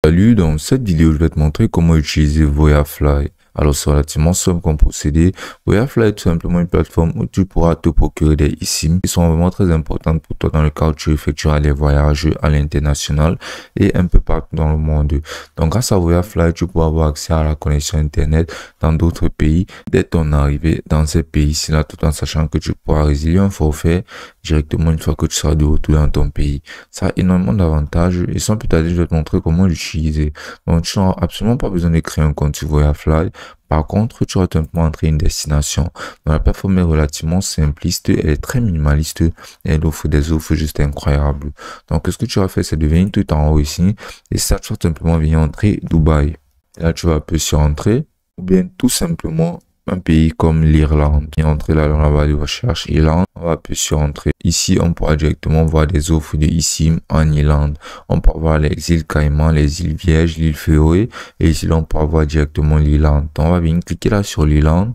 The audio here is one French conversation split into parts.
Salut, dans cette vidéo, je vais te montrer comment utiliser Voyafly. Alors, c'est relativement simple comme procédé. Voyafly est tout simplement une plateforme où tu pourras te procurer des eSIM qui sont vraiment très importantes pour toi dans le cas où tu effectueras les voyages à l'international et un peu partout dans le monde. Donc, grâce à Voyafly, tu pourras avoir accès à la connexion Internet dans d'autres pays dès ton arrivée dans ces pays-ci là, tout en sachant que tu pourras résilier un forfait directement une fois que tu seras de retour dans ton pays. Ça a énormément d'avantages et sans plus tarder, je vais te montrer comment l'utiliser. Donc, tu n'auras absolument pas besoin de créer un compte sur Voyafly. Par contre, tu vas tout simplement entrer une destination. Donc, la plateforme est relativement simpliste, elle est très minimaliste et elle offre des offres juste incroyables. Donc, ce que tu vas faire, c'est de venir tout en haut ici et ça, tu vas tout simplement venir entrer Dubaï. Et là, tu vas appuyer sur Entrée ou bien tout simplement un pays comme l'Irlande. Et entrer là dans la barre de recherche Irlande, on va appuyer sur Entrée. Ici, on pourra directement voir des offres de eSIM en Irlande. On peut voir les îles Caïmans, les îles Vierges, l'île Féroé. Et ici, là, on pourra voir directement l'Irlande. Donc, on va venir cliquer là sur l'Irlande.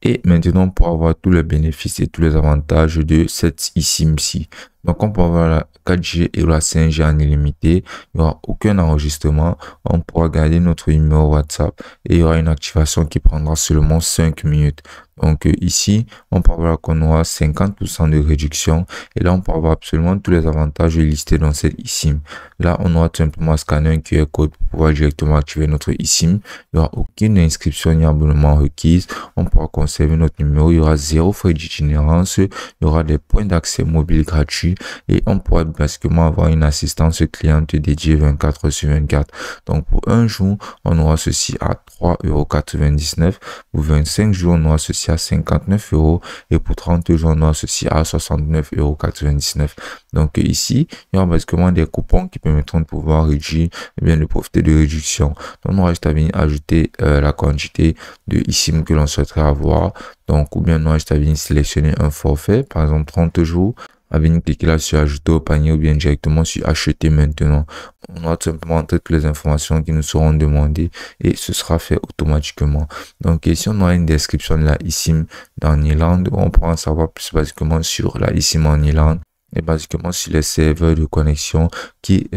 Et maintenant, pour avoir tous les bénéfices et tous les avantages de cette eSIM-ci. Donc, on peut avoir la 4G et la 5G en illimité. Il n'y aura aucun enregistrement. On pourra garder notre numéro WhatsApp et il y aura une activation qui prendra seulement 5 minutes. Donc, ici, on peut voir qu'on aura 50% de réduction. Et là, on peut avoir absolument tous les avantages listés dans cette eSIM. Là, on aura tout simplement scanner un QR code pour pouvoir directement activer notre eSIM. Il n'y aura aucune inscription ni abonnement requise. On pourra conserver notre numéro. Il y aura 0 frais d'itinérance. Il y aura des points d'accès mobile gratuits. Et on pourra basiquement avoir une assistance cliente dédiée 24 sur 24. Donc, pour un jour, on aura ceci à 3,99 €. Pour 25 jours, on aura ceci à 59 € et pour 30 jours, on aura ceci à 69,99 €. Donc, ici, il y aura basiquement des coupons qui permettront de pouvoir réduire, et bien, de profiter de réduction. Donc, on aura juste à venir ajouter la quantité de eSIM que l'on souhaiterait avoir. Donc, ou bien, on aura juste à venir sélectionner un forfait, par exemple 30 jours. À venir cliquer là sur ajouter au panier ou bien directement sur acheter maintenant. On va tout simplement entrer toutes les informations qui nous seront demandées et ce sera fait automatiquement. Donc ici on aura une description de la eSIM dans Irlande où on pourra en savoir plus basiquement sur la eSIM en Irlande et basiquement sur les serveurs de connexion qui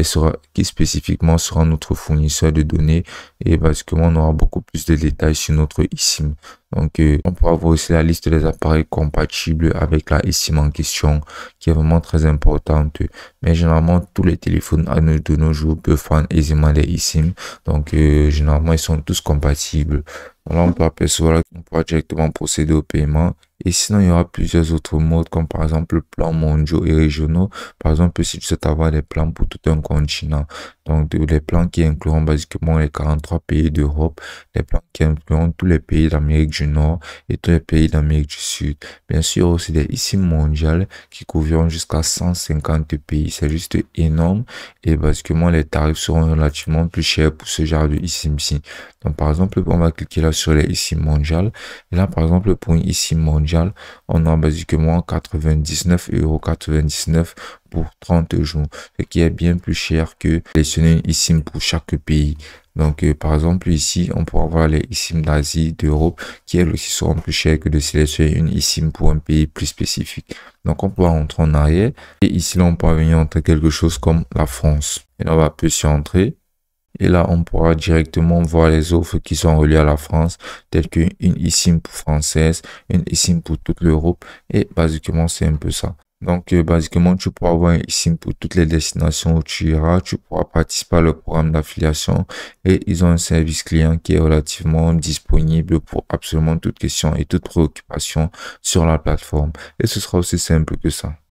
spécifiquement sera notre fournisseur de données et basiquement on aura beaucoup plus de détails sur notre eSIM. Donc on pourra voir aussi la liste des appareils compatibles avec la eSIM en question qui est vraiment très importante. Mais généralement tous les téléphones de nos jours peuvent prendre aisément les eSIM. Donc généralement ils sont tous compatibles. Là on peut apercevoir qu'on pourra directement procéder au paiement. Et sinon, il y aura plusieurs autres modes, comme par exemple plans mondiaux et régionaux. Par exemple, si tu souhaites avoir des plans pour tout un continent, donc les plans qui incluront basiquement les 43 pays d'Europe, les plans qui incluront tous les pays d'Amérique du Nord et tous les pays d'Amérique du Sud. Bien sûr, aussi des eSIM mondiales qui couvriront jusqu'à 150 pays. C'est juste énorme et basiquement, les tarifs seront relativement plus chers pour ce genre de eSIM-ci. Donc, par exemple, on va cliquer là sur les eSIM mondiales. Et là, par exemple, pour une eSIM mondiale, on a basiquement 99,99 € pour 30 jours, ce qui est bien plus cher que sélectionner une eSIM pour chaque pays. Donc, par exemple, ici, on pourra voir les eSIM d'Asie, d'Europe, qui elles aussi seront plus chères que de sélectionner une eSIM pour un pays plus spécifique. Donc, on pourra rentrer en arrière. Et ici, là, on pourra venir entrer quelque chose comme la France. Et là, on va appuyer sur Entrée. Et là, on pourra directement voir les offres qui sont reliées à la France, telles qu'une eSIM pour française, une eSIM pour toute l'Europe. Et basiquement, c'est un peu ça. Donc, basiquement, tu pourras avoir une eSIM pour toutes les destinations où tu iras. Tu pourras participer à leur programme d'affiliation. Et ils ont un service client qui est relativement disponible pour absolument toute question et toute préoccupation sur la plateforme. Et ce sera aussi simple que ça.